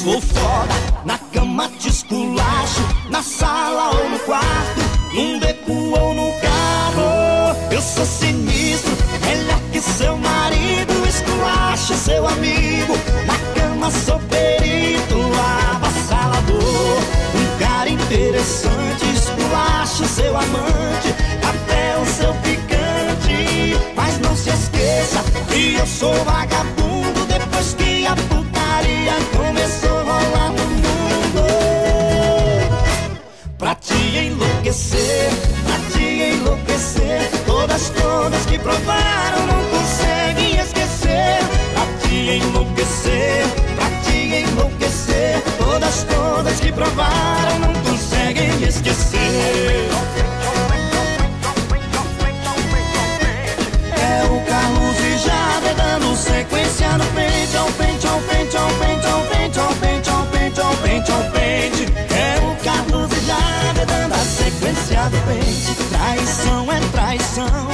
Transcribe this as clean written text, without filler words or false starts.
sou foda, na cama te esculacho, na sala ou no quarto, num beco ou no carro. Eu sou sinistro, melhor que seu marido, esculacho seu amigo, na cama sou perito, avassalador. Um cara interessante, esculacho seu amante, até o seu ficante. Mas não se esqueça que eu sou vagabundo, depois que a putaria começou a rolar no mundo. Pra te enlouquecer, todas que provaram não conseguem esquecer. Pra te enlouquecer, todas que provaram não conseguem esquecer. É o Carlos e Jade dando sequência no pente, ao pente, ao pente, ao pente, ao pente, ao pente, ao pente, ao pente, ao pente. É o Carlos e Jade dando a sequência do pente. Traição é traição,